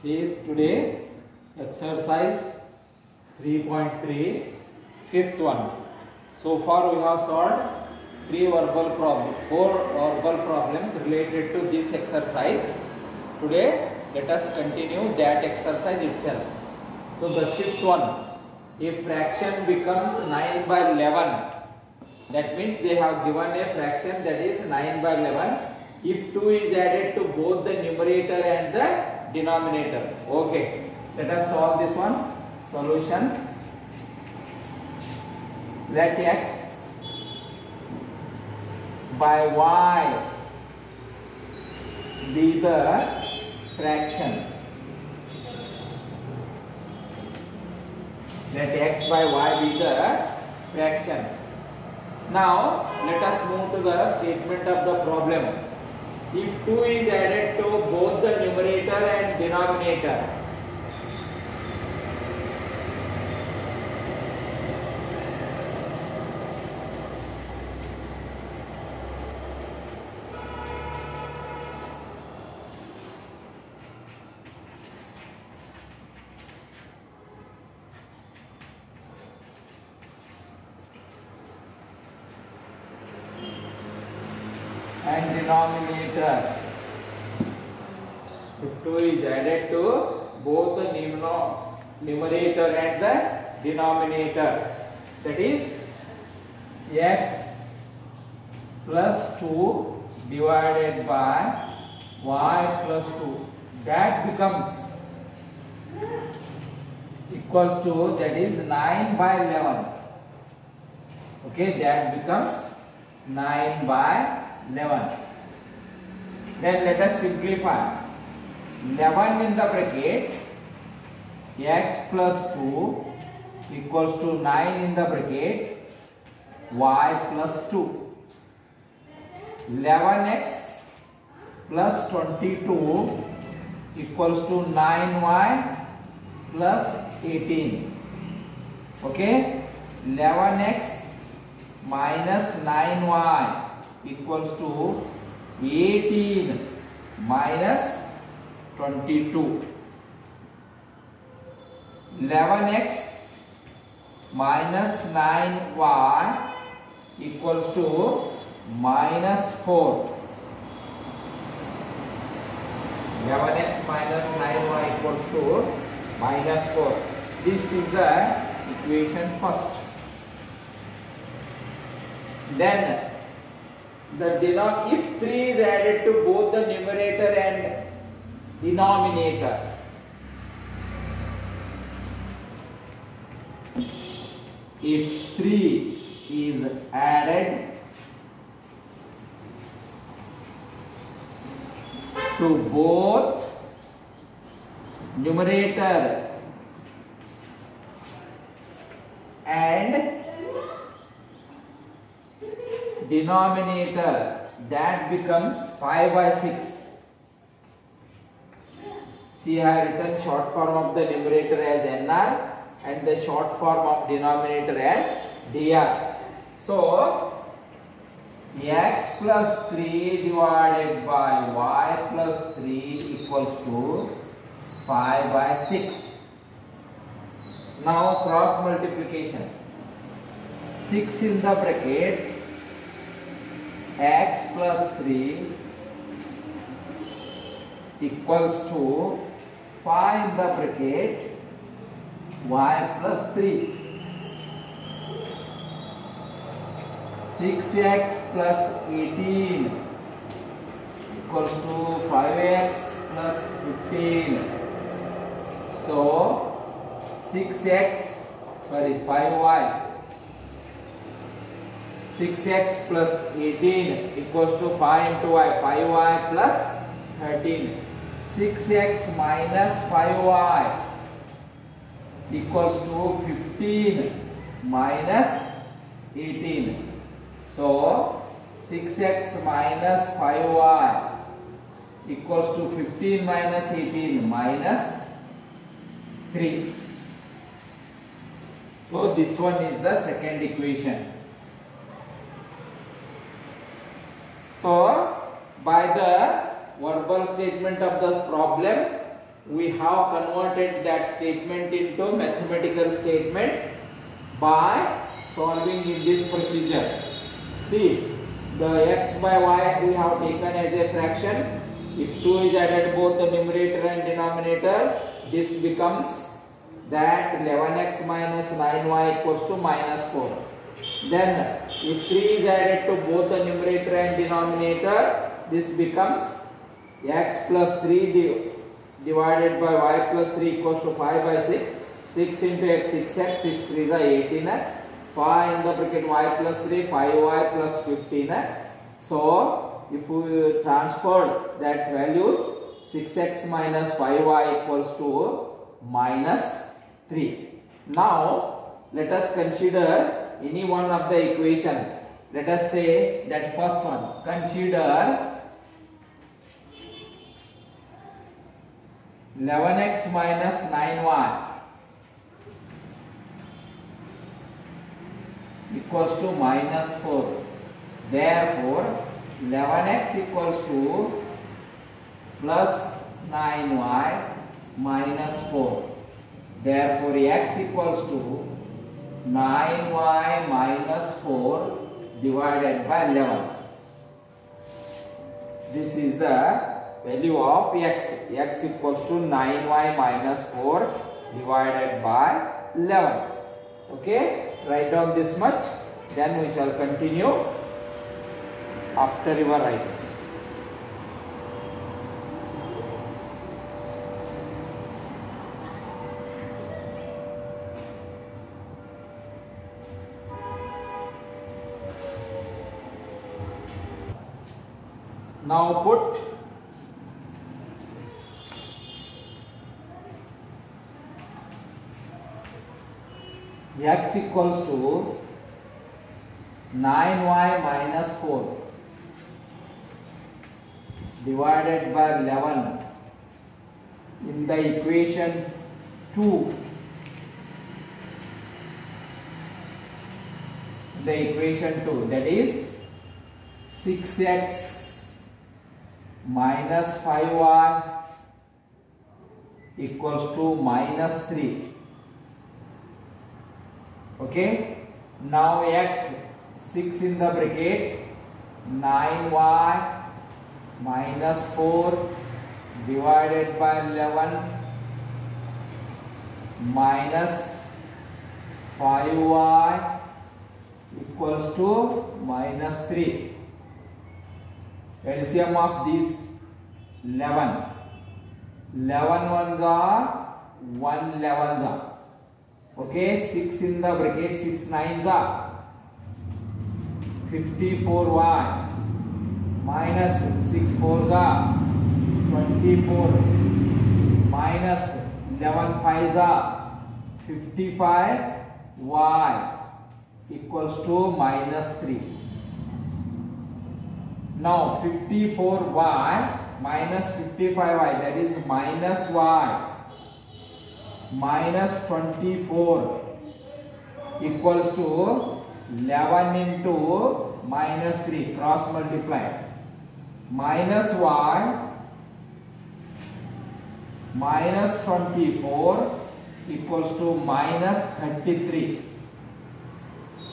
See today exercise 3.3 fifth one. So far we have solved four verbal problems related to this exercise. Today let us continue that exercise itself. So the fifth one, a fraction becomes 9 by 11. That means they have given a fraction that is 9 by 11 if 2 is added to both the numerator and the denominator. Okay, let us solve this one. Solution. Let x by y be the fraction. Let x by y be the fraction. Now let us move to the statement of the problem. If 2 is added to both the numerator and denominator, and denominator, if 2 is added to both the numerator and the denominator, that is x plus 2 divided by y plus 2, that becomes equals to, that is 9 by 11. Okay, that becomes 9 by 11. Then let us simplify. 11 in the bracket, x plus 2 equals to 9 in the bracket, y plus 2. 11x plus 22 equals to 9y plus 18. Okay, 11x minus 9y equals to 18 minus 22. 11x minus 9y equals to minus 4. 11x minus 9y equals to minus 4. This is the equation first. Then if 3 is added to both the numerator and denominator, if 3 is added to both numerator and denominator, that becomes 5 by 6. See, I have written short form of the numerator as NR and the short form of denominator as DR. So x plus 3 divided by y plus 3 equals to 5 by 6. Now cross multiplication. 6 in the bracket, x plus 3 equals to 5 in the bracket, y plus 3. 6x plus 18 equals to 5x plus 15. So 5y. 6x plus 18 equals to 5 into y, 5y plus 13. 6x minus 5y equals to 15 minus 18. So 6x minus 5y equals to 15 minus 18 minus 3. So this one is the second equation. So by the verbal statement of the problem, we have converted that statement into mathematical statement by solving in this procedure. See, the x by y we have taken as a fraction. If 2 is added both the numerator and denominator, this becomes that 11x minus 9y equals to minus 4. Then if 3 is added to both the numerator and denominator, this becomes x plus 3 divided by y plus 3 equals to 5 by 6. 6 into x, 6x, 6 3 is 18. 5 in the bracket y plus 3, 5y plus 15. So if we transfer that values, 6x minus 5y equals to minus 3. Now let us consider any one of the equation. Let us say that first one. Consider 11x minus 9y equals to minus 4. Therefore 11x equals to plus 9y minus 4. Therefore x equals to 9y minus 4 divided by 11. This is the value of x. X equals to 9y minus 4 divided by 11. Okay, write down this much, then we shall continue after your writing. Now put x equals to 9y minus 4 divided by 11 in the equation 2. The equation 2, that is 6x minus 5y equals to minus 3. Okay, now x, 6 in the bracket, 9y minus 4 divided by 11 minus 5y equals to minus 3. LCM of these 11. 11 ones are 1 11s are. Okay, 6 in the bracket, 6 9s are 54y minus 6 4s are 24 minus 11 5s are 55y equals to minus 3. Now 54y minus 55y, that is minus y minus 24 equals to 11 into minus 3, cross multiply, minus y minus 24 equals to minus 33,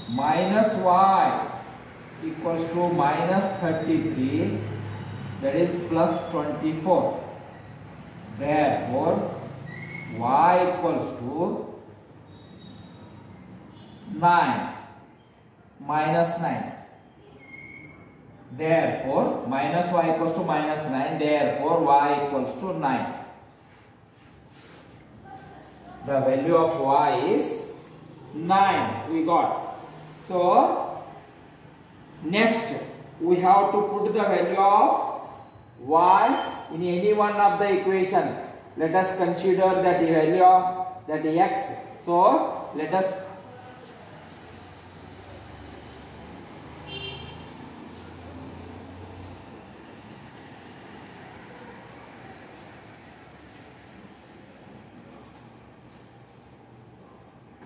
minus y equals to minus 33, that is plus 24. Therefore y equals to 9 minus 9. Therefore minus y equals to minus 9. Therefore y equals to 9. The value of y is 9 we got. So next we have to put the value of y in any one of the equation. Let us consider that the value of that x. So let us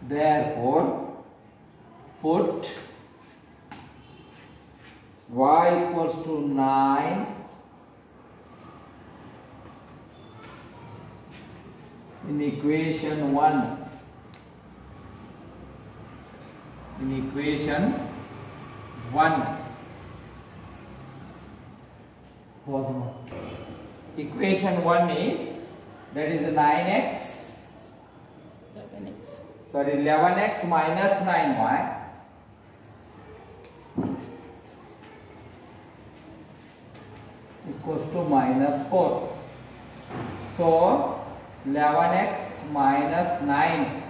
therefore put y equals to 9 in equation 1. In equation 1. Equation 1 is, that is 9x, 11x minus 9y equals to minus 4. So 11x minus 9,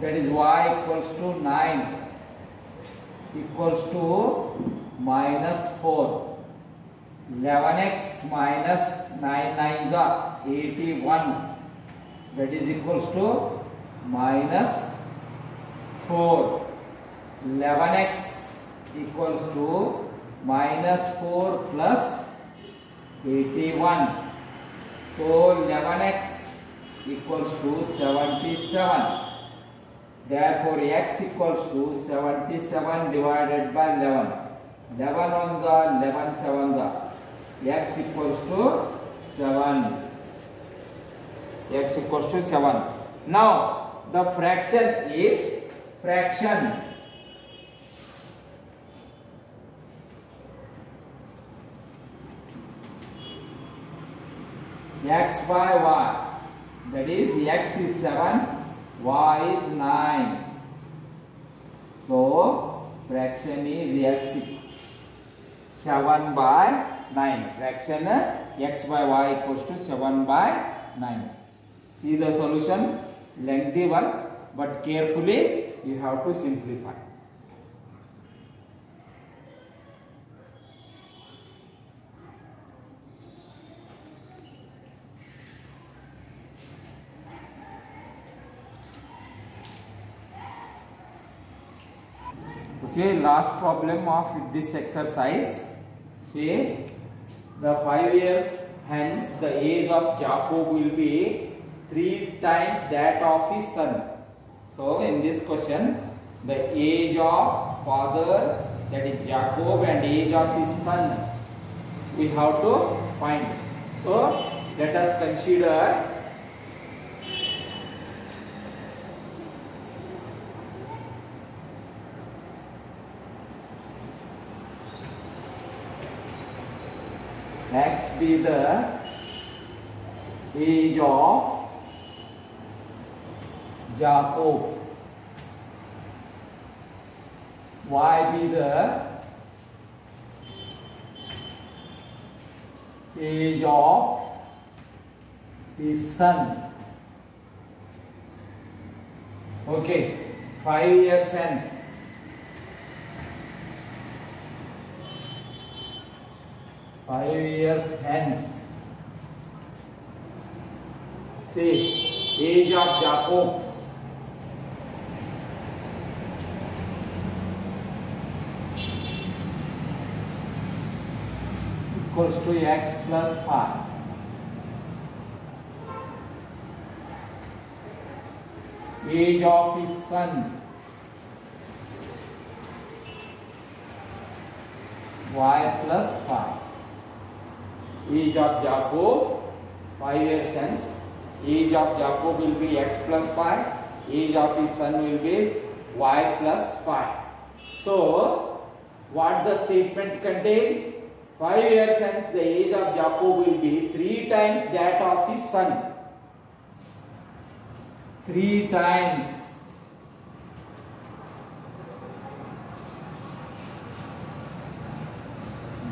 that is y equals to 9, equals to minus 4. 11x minus 9 9s are 81, that is equals to minus 4. 11x equals to minus 4 plus 81. So 11x equals to 77. Therefore x equals to 77 divided by 11. 11 ones are 11 sevens are. X equals to 7. X equals to 7. Now the fraction is fraction. X by y, that is x is 7, y is 9. So fraction is x 7 by 9. Fraction x by y equals to 7 by 9. See the solution, lengthy one, but carefully you have to simplify. Okay, last problem of this exercise. See, the 5 years hence the age of Jacob will be 3 times that of his son. So in this question, the age of father, that is Jacob, and age of his son we have to find. So let us consider X be the age of Jacob, Y be the age of his son. Okay, 5 years hence. See, age of Jacob. Equals to x plus 5. Age of his son, y plus 5. Age of Jacob, 5 years hence. Age of Jacob will be x plus 5. Age of his son will be y plus 5. So, what the statement contains? 5 years hence the age of Jacob will be 3 times that of his son. 3 times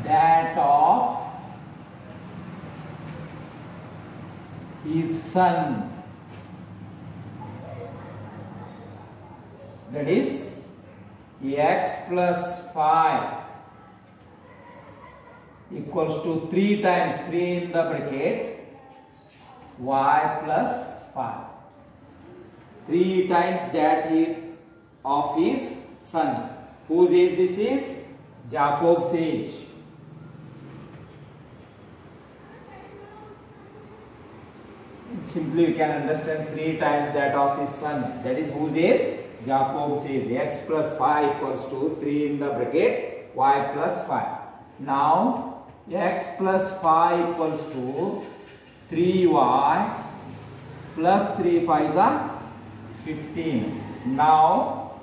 that of his son, that is x plus 5 equals to 3 times 3 in the bracket y plus 5. 3 times that of his son. Whose age this is? Jacob's age. Simply we can understand 3 times that of his son. That is whose age? Jacob's age. X plus 5 equals to 3 in the bracket y plus 5. Now x plus 5 equals to 3y plus 3 5s are 15. Now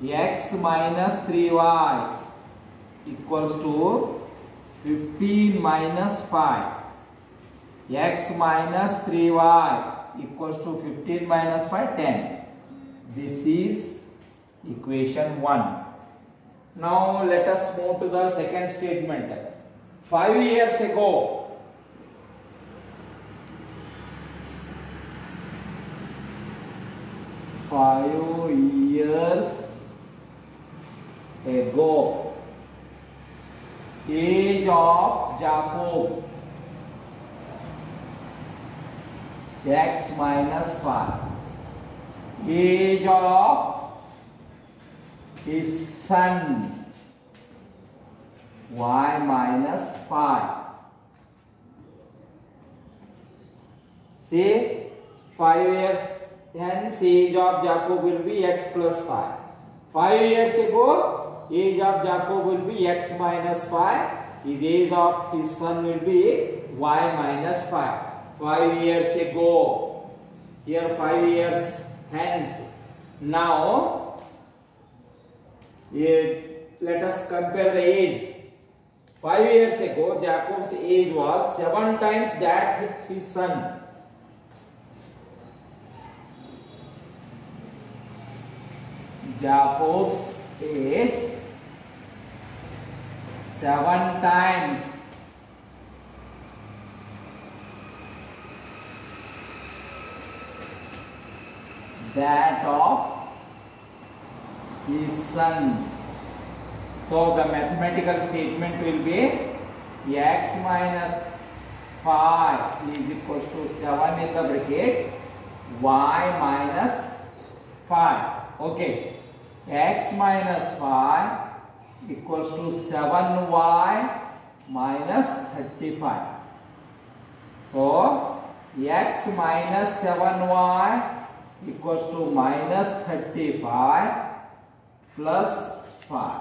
x minus 3y equals to 15 minus 5. X minus 3y equals to 15 minus 5, 10. This is equation 1. Now let us move to the second statement. 5 years ago, age of Jacob, x minus 5. Age of his son, y minus 5. See, 5 years hence age of Jacob will be x plus 5. 5 years ago, age of Jacob will be x minus 5. His age of his son will be y minus 5. 5 years ago. Here 5 years hence. Now, let us compare the age. 5 years ago, Jacob's age was 7 times that of his son. Jacob's age 7 times that of his son. So the mathematical statement will be x minus 5 is equal to 7 in the bracket y minus 5. Okay. X minus 5 equals to 7y minus 35. So, x minus 7y equals to minus 35 plus 5.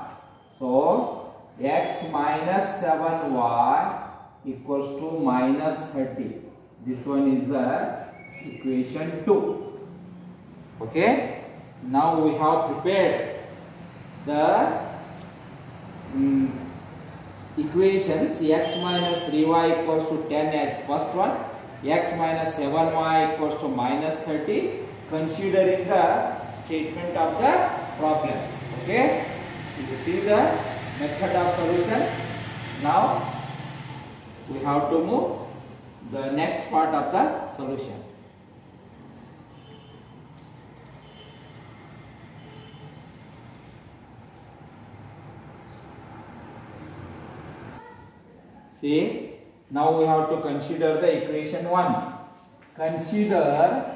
So, x minus 7y equals to minus 30. This one is the equation 2. Okay. Now we have prepared the equations. X minus 3y equals to 10 as first one, x minus 7y equals to minus 30, considering the statement of the problem. Okay, you see the method of solution. Now we have to move the next part of the solution. See, now we have to consider the equation 1. Consider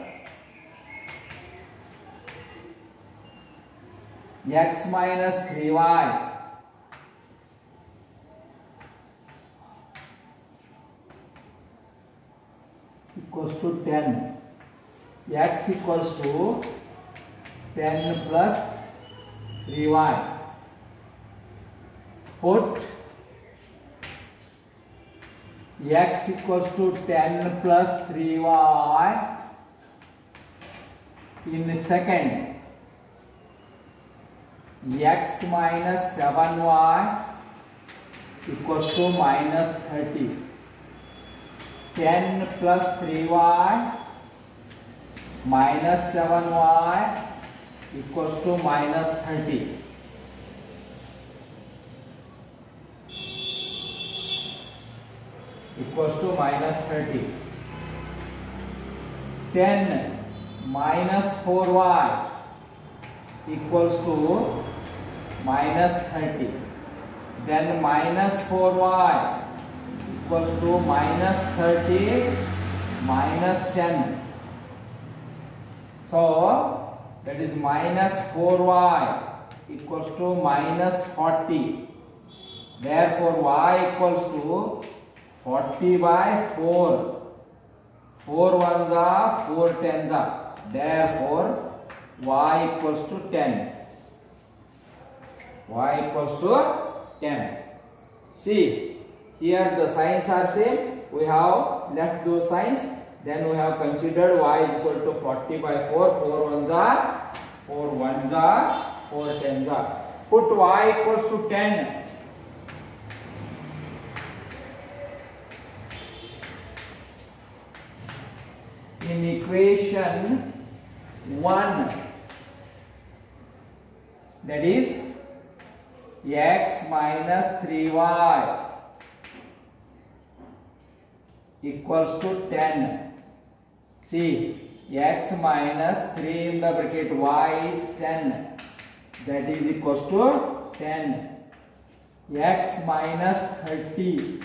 x minus 3y equals to 10. X equals to 10 plus 3y. Put x equals to 10 plus 3y in second. X minus 7y equals to minus 30. 10 plus 3y minus 7y equals to minus 30. Equals to minus 30. 10 minus 4y equals to minus 30. Then minus 4y equals to minus 30 minus 10. So that is minus 4y equals to minus 40. Therefore y equals to 40 by 4. 4 ones are 4 tens are. Therefore y equals to 10. Y equals to 10. See, here the signs are same. We have left those signs. Then we have considered y is equal to 40 by 4. 4 ones are 4 ones are 4 tens are. Put y equals to 10. In equation 1, that is x minus 3y equals to 10. See, x minus 3 in the bracket y is 10, that is equals to 10. X minus 30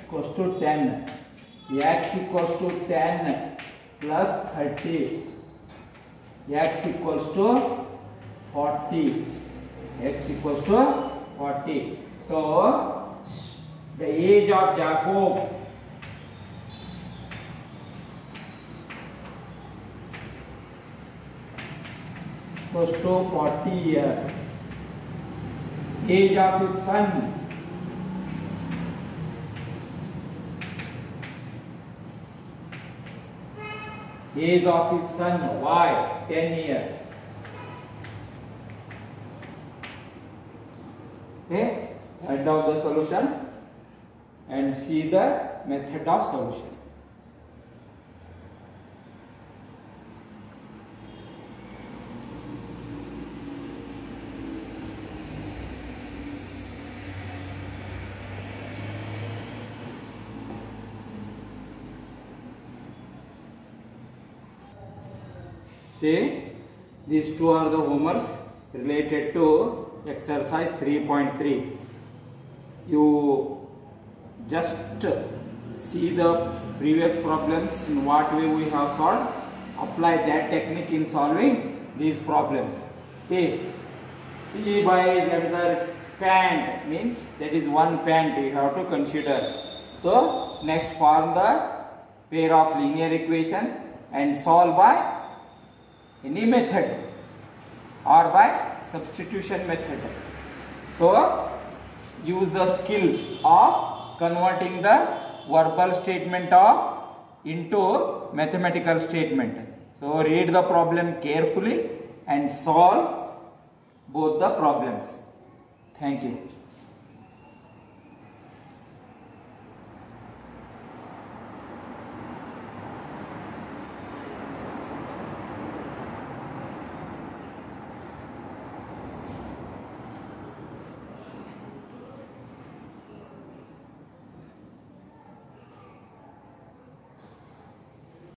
equals to 10. X equals to 10 plus 30. X equals to 40. X equals to 40. So, the age of Jacob equals to 40 years. Age of his son y 10 years. Okay, write down the solution and see the method of solution. See, these two are the homeworks related to exercise 3.3. You just see the previous problems, in what way we have solved, apply that technique in solving these problems. See, by Z pant means that is one pant you have to consider. So next, form the pair of linear equation and solve by any method or by substitution method. So use the skill of converting the verbal statement into mathematical statement. So read the problem carefully and solve both the problems. Thank you.